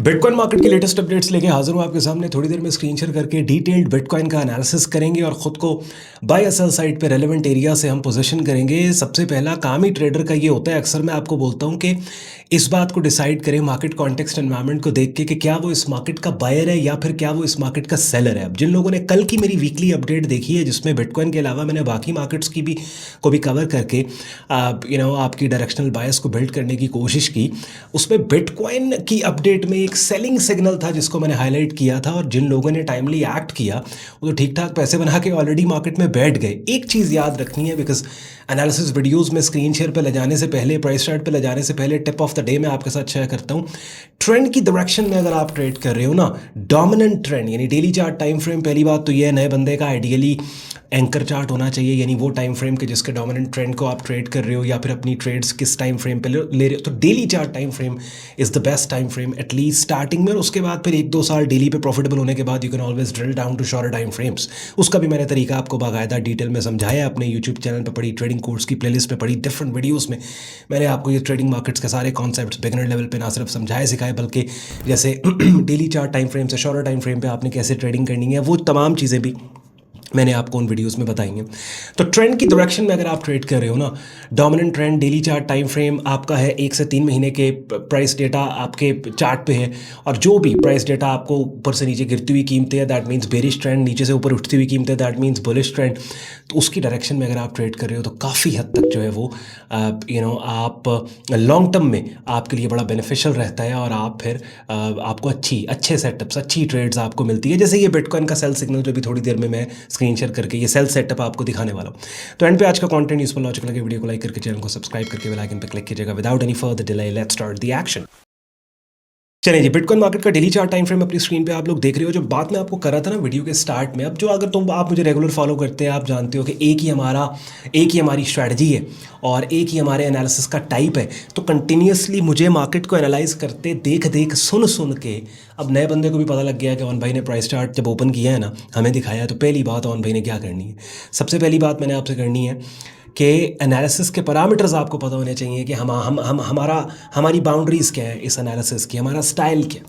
Bitcoin market की latest updates लेके हाजिर हूँ आपके सामने। थोड़ी देर में स्क्रीन शेयर करके डिटेल्ड बिटकॉइन का एनालिसिस करेंगे और ख़ुद को बाय या सेल साइड पे रेलेवेंट एरिया से हम पोजीशन करेंगे। सबसे पहला काम ही ट्रेडर का ये होता है, अक्सर मैं आपको बोलता हूँ कि इस बात को डिसाइड करें मार्केट कॉन्टेक्स्ट एनवायरनमेंट को देख के कि क्या वो इस मार्केट का बायर है या फिर क्या वो इस मार्केट का सेलर है। अब जिन लोगों ने कल की मेरी वीकली अपडेट देखी है जिसमें बिटकॉइन के अलावा मैंने बाकी मार्केट्स की भी कवर करके आपकी डायरेक्शनल बायस को बिल्ड करने की कोशिश की, उसमें बिटकॉइन की अपडेट में एक सेलिंग सिग्नल था जिसको मैंने हाईलाइट किया था। और जिन लोगों ने टाइमली एक्ट किया वो तो ठीक ठाक पैसे बना के ऑलरेडी मार्केट में बैठ गए। एक चीज़ याद रखनी है, बिकॉज एनालिसिस वीडियोस में स्क्रीन शेयर पे ले जाने से पहले, प्राइस चार्ट पे ले जाने से पहले टिप ऑफ द डे मैं आपके साथ शेयर करता हूँ। ट्रेंड की डायरेक्शन में अगर आप ट्रेड कर रहे हो ना, डोमिनेंट ट्रेंड यानी डेली चार्ट टाइम फ्रेम, पहली बात तो ये है नए बंदे का आइडियली एंकर चार्ट होना चाहिए, यानी वो टाइम फ्रेम के जिसके डोमिनेंट ट्रेंड को आप ट्रेड कर रहे हो या फिर अपनी ट्रेड्स किस टाइम फ्रेम पे ले रहे हो। तो daily chart time frame is the best time frame at least starting में, और उसके बाद फिर 1-2 साल डेली पे प्रॉफिटेबल होने के बाद you can always drill down to shorter time frames. उसका भी मैंने तरीका आपको बाकायदा डिटेल में समझाया है, अपने यूट्यूब चैनल पर पड़ी, ट्रेडिंग कोर्स की प्लेलिस्ट पे पड़ी, डिफरेंट वीडियोज़ में मैंने आपको ये ट्रेडिंग मार्केट्स के सारे कॉन्सेप्ट्स बिगिनर लेवल पे ना सिर्फ समझाए सिखाए बल्कि जैसे डेली चार्ट टाइम फ्रेम से शॉर्टर टाइम फ्रेम पे आपने कैसे ट्रेडिंग करनी है, वो तमाम चीज़ें भी मैंने आपको उन वीडियोस में बताई हैं। तो ट्रेंड की डायरेक्शन में अगर आप ट्रेड कर रहे हो ना, dominant trend daily chart time frame आपका है 1 से 3 महीने के प्राइस डेटा आपके चार्ट पे है, और जो भी प्राइस डेटा आपको ऊपर से नीचे गिरती हुई कीमतें हैं दैट मीन्स बेरिश ट्रेंड, नीचे से ऊपर उठती हुई कीमतें दैट मीन्स बुलिश ट्रेंड। तो उसकी डायरेक्शन में अगर आप ट्रेड कर रहे हो तो काफ़ी हद तक जो है वो आप लॉन्ग टर्म में आपके लिए बड़ा बेनिफिशियल रहता है, और आप फिर आपको अच्छे सेटअप्स, अच्छी ट्रेड्स आपको मिलती है। जैसे ये बिटकॉइन का सेल सिग्नल जो भी थोड़ी देर में मैं स्क्रीन शेयर करके ये सेल सेटअप आपको दिखाने वाला हूँ। तो एंड पे आज का कंटेंट यूजफुल लॉजिकल लगे, वीडियो को लाइक करके चैनल को सब्सक्राइब करके बेल आइकन पे क्लिक कीजिएगा। Without any further delay let's start the action. चलिए जी, बिटकॉइन मार्केट का डेली चार्ट टाइम फ्रेम अपनी स्क्रीन पे आप लोग देख रहे हो। जो बात मैं आपको कर रहा था ना वीडियो के स्टार्ट में, अब जो अगर आप मुझे रेगुलर फॉलो करते हैं आप जानते हो कि एक ही हमारी स्ट्रैटेजी है और एक ही हमारे एनालिसिस का टाइप है। तो कंटिन्यूसली मुझे मार्केट को एनालाइज करते देख सुन के अब नए बंदे को भी पता लग गया कि ऑन भाई ने प्राइस चार्ट जब ओपन किया है ना, हमें दिखाया है, तो पहली बात ऑन भाई ने क्या करनी है, सबसे पहली बात मैंने आपसे करनी है कि एनालिसिस के पैरामीटर्स आपको पता होने चाहिए कि हमारी बाउंड्रीज़ क्या है इस एनालिसिस की, हमारा स्टाइल क्या।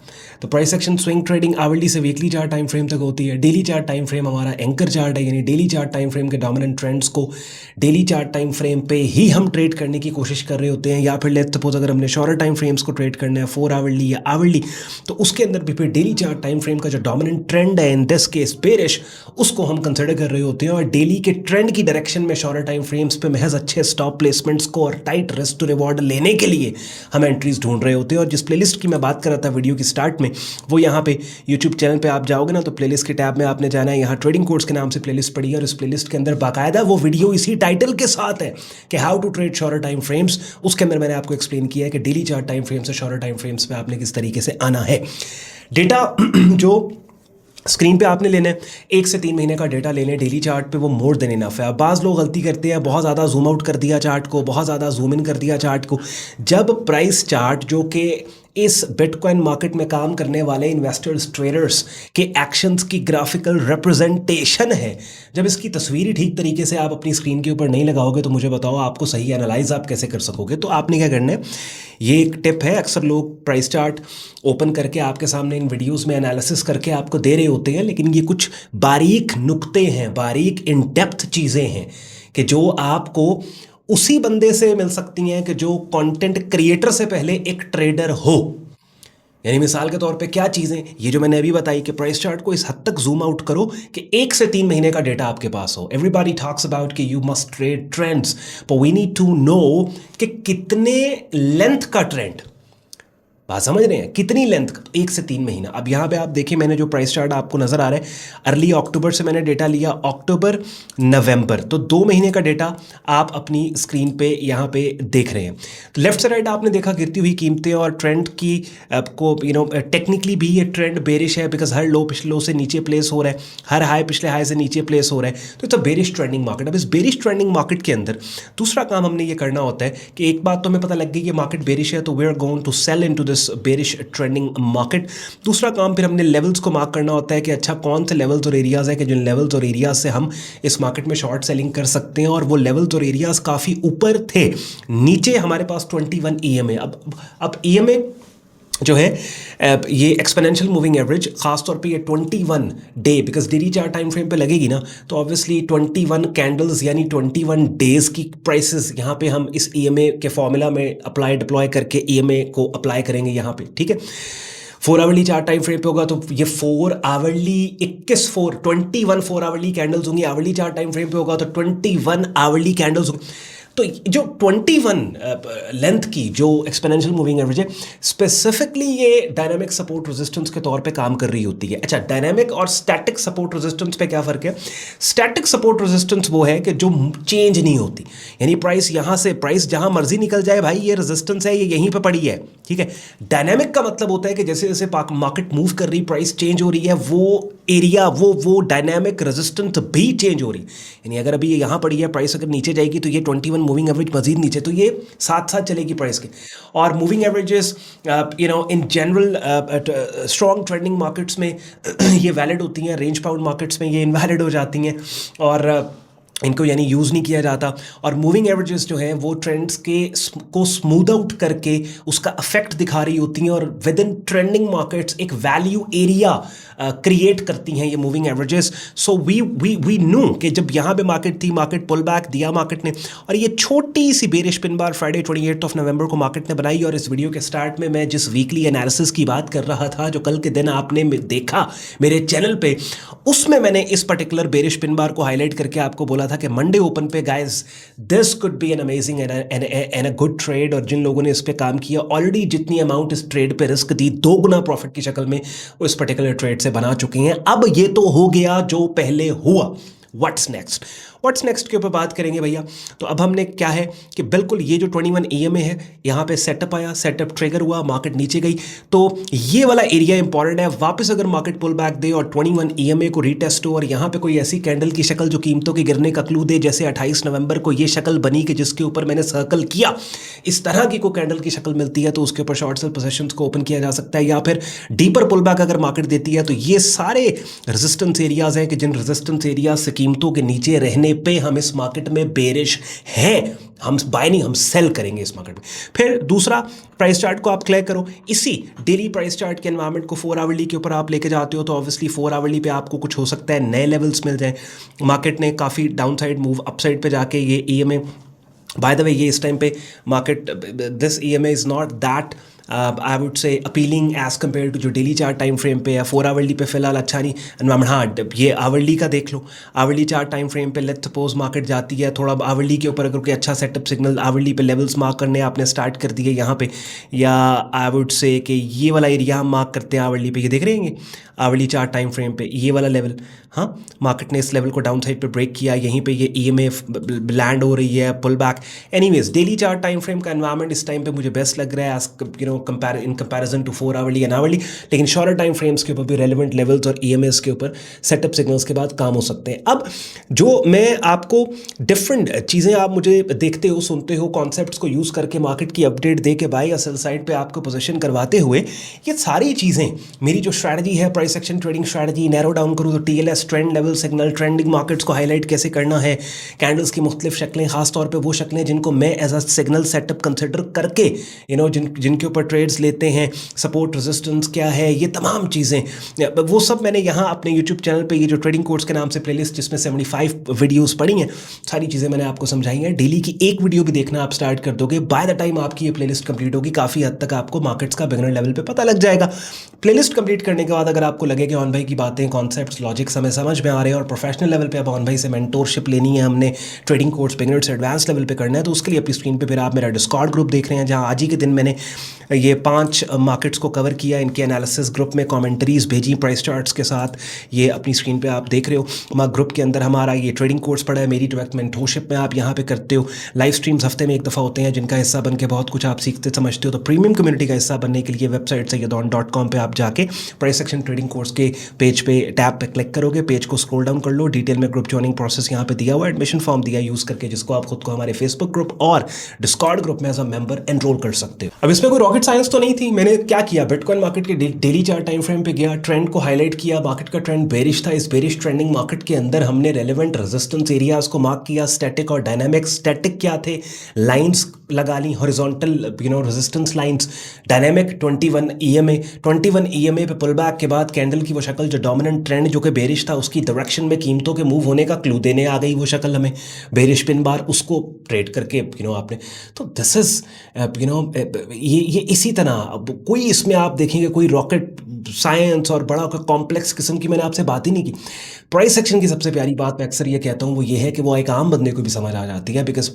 तो price action swing trading hourly से वीकली चार्ट टाइम फ्रेम तक होती है। डेली चार्ट टाइम फ्रेम हमारा एंकर चार्ट है, यानी डेली चार्ट टाइम फ्रेम के डोमिनेंट ट्रेंड्स को डेली चार्ट टाइम फ्रेम पे ही हम ट्रेड करने की कोशिश कर रहे होते हैं। या फिर लेट्स सपोज अगर हमने शॉर्टर टाइम फ्रेम्स को ट्रेड करना है 4 आवरली या आवरली, तो उसके अंदर भी फिर डेली चार्ट टाइम फ्रेम का जो डोमिनेंट ट्रेंड है, इन दिस केस बेरिश, उसको हम कंसिडर कर रहे होते हैं। और डेली के ट्रेंड की डायरेक्शन में शॉर्टर टाइम फ्रेम्स पे महज अच्छे स्टॉप प्लेसमेंट्स को और टाइट रिस्क टू रिवॉर्ड लेने के लिए हम एंट्रीज ढूंढ रहे होते हैं। और जिस प्लेलिस्ट की मैं बात कर रहा था वीडियो की स्टार्ट में, वो यहाँ पे यूट्यूब चैनल पे आप जाओगे ना तो प्लेलिस्ट के टैब में आपने जाना है, यहाँ ट्रेडिंग कोर्स के नाम से प्लेलिस्ट पड़ी है, और इस प्लेलिस्ट के अंदर बाकायदा वो वीडियो इसी टाइटल के साथ है कि how to trade shorter time frames. उसके अंदर मैंने आपको एक्सप्लेन किया है कि डेली चार्ट टाइम फ्रेम से शॉर्टर टाइम फ्रेम्स पे आपने किस तरीके से आना है। डेटा जो स्क्रीन पे आपने लेना है 1 से 3 महीने का डेटा लेने डेली चार्ट पे, वो मोर देन इनफ है। अब बाज़ लोग गलती करते हैं, बहुत ज़्यादा जूम आउट कर दिया चार्ट को, बहुत ज़्यादा जूम इन कर दिया चार्ट को। जब प्राइस चार्ट जो कि इस बिटकॉइन मार्केट में काम करने वाले इन्वेस्टर्स ट्रेडर्स के एक्शंस की ग्राफिकल रिप्रेजेंटेशन है, जब इसकी तस्वीर ही ठीक तरीके से आप अपनी स्क्रीन के ऊपर नहीं लगाओगे तो मुझे बताओ आपको सही एनालाइज आप कैसे कर सकोगे। तो आपने क्या करना है, ये एक टिप है, अक्सर लोग प्राइस चार्ट ओपन करके आपके सामने इन वीडियोस में एनालिसिस करके आपको दे रहे होते हैं, लेकिन ये कुछ बारीक नुक्ते हैं, बारीक इन डेप्थ चीज़ें हैं कि जो आपको उसी बंदे से मिल सकती हैं कि जो कंटेंट क्रिएटर से पहले एक ट्रेडर हो। यानी मिसाल के तौर पे क्या चीज़ें, ये जो मैंने अभी बताई कि प्राइस चार्ट को इस हद तक जूम आउट करो कि 1 से 3 महीने का डेटा आपके पास हो। एवरीबॉडी टॉक्स अबाउट कि you must trade trends, but we need to know कि कितने लेंथ का ट्रेंड, बात समझ रहे हैं, कितनी लेंथ का, 1 से 3 महीना। अब यहाँ पे आप देखिए, मैंने जो प्राइस चार्ट आपको नज़र आ रहा है, अर्ली अक्टूबर से मैंने डेटा लिया, अक्टूबर नवंबर, तो 2 महीने का डेटा आप अपनी स्क्रीन पे यहाँ पे देख रहे हैं। तो लेफ्ट से राइट आपने देखा गिरती हुई कीमतें और ट्रेंड की आपको टेक्निकली भी ये ट्रेंड बेरिश है, बिकॉज हर लो पिछले लो से नीचे प्लेस हो रहा है, हर हाई पिछले हाई से नीचे प्लेस हो रहा है। तो it's a bearish trending market. अब इस बेरिश ट्रेंडिंग मार्केट के अंदर दूसरा काम हमने ये करना होता है कि एक बात तो हमें पता लग गई कि मार्केट बेरिश है, तो we are going to sell into this bearish trending market. दूसरा काम फिर हमने लेवल्स को मार्क करना होता है कि अच्छा कौन से लेवल्स और एरियाज है कि जिन लेवल्स और एरियाज से हम इस मार्केट में शॉर्ट सेलिंग कर सकते हैं, और वो लेवल्स और एरियाज काफ़ी ऊपर थे, नीचे हमारे पास 21 EMA। अब EMA जो है ये एक्सपोनेंशियल मूविंग एवरेज खासतौर पे ये 21 day, because daily chart time frame पे लगेगी ना, तो ऑब्वियसली 21 कैंडल्स यानी 21 डेज की प्राइसेस यहाँ पे हम इस ईएमए के फॉर्मूला में अप्लाई डिप्लॉय करके ईएमए को अप्लाई करेंगे यहाँ पे, ठीक है। 4 आवरली चार्ट टाइम फ्रेम पे होगा तो ये 4 आवरली 21 4 आवरली कैंडल्स होंगी। आवरली चार्ट टाइम फ्रेम पे होगा तो 21 आवरली कैंडल्स होंगी। तो जो 21 लेंथ की जो एक्सपोनेंशियल मूविंग एवरेज है, स्पेसिफिकली ये डायनामिक सपोर्ट रेजिस्टेंस के तौर पे काम कर रही होती है। अच्छा, डायनामिक और स्टैटिक सपोर्ट रेजिस्टेंस पे क्या फ़र्क है? स्टैटिक सपोर्ट रेजिस्टेंस वो है कि जो चेंज नहीं होती, यानी प्राइस यहाँ से प्राइस जहाँ मर्जी निकल जाए भाई, ये रेजिस्टेंस है, ये यहीं पर पड़ी है, ठीक है। डायनामिक का मतलब होता है कि जैसे जैसे मार्केट मूव कर रही, प्राइस चेंज हो रही है, वो एरिया वो डायनामिक रेजिस्टेंस भी चेंज हो रही, यानी अगर अभी ये यहाँ पड़ी है, प्राइस अगर नीचे जाएगी तो ये 21 मूविंग एवरेज मजीद नीचे, तो ये साथ साथ चलेगी प्राइस के। और moving averages in general strong trending markets में ये वैलिड होती हैं, रेंज बाउंड मार्केट्स में ये इनवैलिड हो जाती हैं और इनको यानी यूज़ नहीं किया जाता। और मूविंग एवरेजेस जो हैं वो ट्रेंड्स को स्मूथ आउट करके उसका इफेक्ट दिखा रही होती हैं और विद इन ट्रेंडिंग मार्केट्स एक वैल्यू एरिया क्रिएट करती हैं ये moving averages. So we know कि जब यहाँ पे मार्केट थी, मार्केट पुल बैक दिया मार्केट ने, और ये छोटी सी बेरिश पिन बार फ्राइडे 28 नवंबर को मार्केट ने बनाई। और इस वीडियो के स्टार्ट में मैं जिस वीकली एनालिसिस की बात कर रहा था, जो कल के दिन आपने देखा मेरे चैनल पे, उसमें मैंने इस पर्टिकुलर बेरिश पिन बार को हाईलाइट करके आपको बोला था कि मंडे ओपन पे guys this could be an amazing and a good trade. और जिन लोगों ने इस पे काम किया, ऑलरेडी जितनी अमाउंट इस ट्रेड पे रिस्क दी, 2 गुना प्रॉफिट की शक्ल में वो इस पर्टिकुलर ट्रेड से बना चुके हैं। अब ये तो हो गया जो पहले हुआ, व्हाट्स नेक्स्ट के ऊपर बात करेंगे भैया। तो अब हमने क्या है कि बिल्कुल ये जो 21 ईएमए है, यहाँ पे सेटअप आया, सेटअप ट्रिगर हुआ, मार्केट नीचे गई, तो ये वाला एरिया इंपॉर्टेंट है। वापस अगर मार्केट पुल बैक दे और 21 ईएमए को रीटेस्ट हो और यहाँ पे कोई ऐसी कैंडल की शक्ल जो कीमतों के गिरने का क्लू दे, जैसे 28 नवंबर को ये शक्ल बनी कि जिसके ऊपर मैंने सर्कल किया, इस तरह की कोई कैंडल की शक्ल मिलती है तो उसके ऊपर शॉर्ट सेल पोजीशंस को ओपन किया जा सकता है। या फिर डीपर पुल बैक अगर मार्केट देती है तो ये सारे रेजिस्टेंस एरियाज हैं कि जिन रेजिस्टेंस एरिया से कीमतों के नीचे रहने पे हम इस मार्केट में बेरिश हैं, हम बाय नहीं, हम सेल करेंगे इस मार्केट में। फिर दूसरा, प्राइस चार्ट को आप क्लियर करो, इसी डेली प्राइस चार्ट के एनवायरनमेंट को 4 आवरली के ऊपर आप लेके जाते हो तो ऑब्वियसली 4 आवरली पे आपको कुछ हो सकता है नए लेवल्स मिल जाए। मार्केट ने काफ़ी down side move up side पे जाके ये ईएमए, बाय द वे ये इस टाइम पे market, this EMA is not that I would say appealing as compare to जो डेली चार्ट टाइम फ्रेम पे या 4 आवरली पे फिलहाल अच्छा नहीं एनवायरमेंट। हाँ, ये आवरली का देख लो, आवरली चार्ट टाइम फ्रेम पे लेट्स सपोज मार्केट जाती है थोड़ा आवरली के ऊपर, अगर कोई अच्छा सेटअप सिग्नल आवरली पे लेवल्स मार्क करने आपने स्टार्ट कर दिए यहाँ पे, या आई वुड से कि ये वाला एरिया हम मार्क करते हैं आवरली पे, ये देख रहे हैं आवरली चार्ट टाइम फ्रेम पे ये वाला लेवल, हाँ मार्केट ने इस लेवल को डाउन साइड पे ब्रेक किया, यहीं पे ये ईएमए लैंड हो रही है, pull back. Anyways daily chart time frame का एनवायरमेंट इस टाइम पे मुझे बेस्ट लग रहा है as in comparison to 4 hourly and hourly. लेकिन शॉर्टर टाइम फ्रेम्स के ऊपर भी रेलिवेंट लेवल्स और ईएमएस के ऊपर सेटअप सिग्नल्स के बाद काम हो सकते हैं। अब जो मैं आपको डिफरेंट चीज़ें आप मुझे देखते हो, सुनते हो, कॉन्सेप्ट्स को यूज़ करके मार्केट की अपडेट दे के बाय या सेल साइड पे आपको पोजीशन करवाते हुए, ये सारी चीज़ें मेरी जो स्ट्रैटेजी है, price action trading strategy, narrow down करूँ तो TLS, trend level signal, trending markets को हाईलाइट कैसे करना है, कैंडल्स की मुख्तलिफ शक्लें, खासतौर पर वो शक्लें जिनको मैं as a signal setup consider करके जिनके ऊपर ट्रेड्स लेते हैं, सपोर्ट रेजिस्टेंस क्या है, ये तमाम चीज़ें वो सब मैंने यहाँ अपने यूट्यूब चैनल पे, ये जो ट्रेडिंग कोर्स के नाम से प्लेलिस्ट जिसमें 75 वीडियोस पड़ी हैं, सारी चीज़ें मैंने आपको समझाई हैं। डेली की एक वीडियो भी देखना आप स्टार्ट कर दोगे, बाय द टाइम आपकी ये प्लेलिस्ट कंप्लीट होगी, काफ़ी हद तक आपको मार्केट्स का बिगिनर लेवल पे पता लग जाएगा। प्लेलिस्ट कंप्लीट करने के बाद अगर आपको लगे कि ऑन भाई की बातें, कॉन्सेप्ट्स, लॉजिक्स हमें समझ में आ रहे हैं और प्रोफेशनल लेवल पे अब ऑन भाई से मेंटोरशिप लेनी है, हमने ट्रेडिंग कोर्स बिगिनर से एडवांस लेवल पे करना है, तो उसके लिए अपनी स्क्रीन पे फिर आप मेरा डिस्कॉर्ड ग्रुप देख रहे हैं, जहाँ आज ही के दिन मैंने ये 5 मार्केट्स को कवर किया, इनके एनालिसिस ग्रुप में कमेंट्रीज भेजी प्राइस चार्ट्स के साथ, ये अपनी स्क्रीन पे आप देख रहे हो। हमारा ग्रुप के अंदर हमारा ये ट्रेडिंग कोर्स पड़ा है, मेरी डायरेक्ट मेंटोरशिप में आप यहाँ पे करते हो, लाइव स्ट्रीम्स हफ्ते में एक दफ़ा होते हैं जिनका हिस्सा बन के बहुत कुछ आप सीखते समझते हो। तो प्रीमियम कम्युनिटी का हिस्सा बनने के लिए वेबसाइट sayyadon.com पे आप जाके प्राइस एक्शन ट्रेडिंग कोर्स के पेज पे टैब पे क्लिक करोगे, पेज को स्क्रॉल डाउन कर लो, डिटेल में ग्रुप ज्वाइनिंग प्रोसेस यहाँ पे दिया हुआ है, एडमिशन फॉर्म दिया यूज़ करके, जिसको आप खुद को हमारे फेसबुक ग्रुप और डिस्कॉर्ड ग्रुप में एज अ मेंबर एनरोल कर सकते हो। अब इसमें कोई रॉकेट साइंस तो नहीं थी। मैंने क्या किया, बिटकॉइन मार्केट के डेली चार्ट टाइम फ्रेम पे गया, ट्रेंड को हाईलाइट किया, मार्केट का ट्रेंड बेरिश था। इस बेरिश ट्रेंडिंग मार्केट के अंदर हमने रेलेवेंट रेजिस्टेंस एरियाज को मार्क किया, स्टैटिक और डायनामिक। स्टैटिक क्या थे, लाइंस लगा ली, horizontal resistance lines. Dynamic 21 EMA, 21 EMA पे पुल बैक के बाद कैंडल की वो शक्ल जो डोमिनेंट ट्रेंड जो कि बेरिश था उसकी डायरेक्शन में कीमतों के मूव होने का क्लू देने आ गई वो शक्ल हमें, बेरिश पिन बार, उसको ट्रेड करके आपने। तो दिस इज ये इसी तरह। अब कोई इसमें आप देखेंगे कोई रॉकेट साइंस और बड़ा कॉम्प्लेक्स किस्म की मैंने आपसे बात ही नहीं की। प्राइस एक्शन की सबसे प्यारी बात मैं अक्सर ये कहता हूँ वो ये है कि वो एक आम बंदे को भी समझ आ जाती है, बिकॉज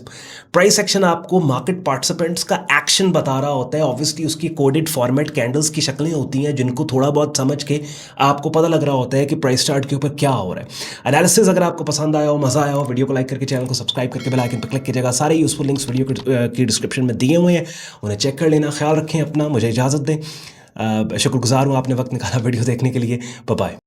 प्राइस एक्शन आपको मार्केट पार्टिसिपेंट्स का एक्शन बता रहा होता है। ऑब्वियसली उसकी कोडेड फॉर्मेट कैंडल्स की शक्लें होती हैं जिनको थोड़ा बहुत समझ के आपको पता लग रहा होता है कि प्राइस चार्ट के ऊपर क्या हो रहा है। एनालिसिस अगर आपको पसंद आया हो, मज़ा आया हो, वीडियो को लाइक करके चैनल को सब्सक्राइब करके बेल आइकन पर क्लिक कीजिएगा। सारे यूजफुल लिंक्स वीडियो की डिस्क्रिप्शन में दिए हुए हैं, उन्हें चेक कर लेना। ख्याल रखें अपना, मुझे इजाज़त दें। शुक्रगुजार हूँ आपने वक्त निकाला वीडियो देखने के लिए। Bye bye.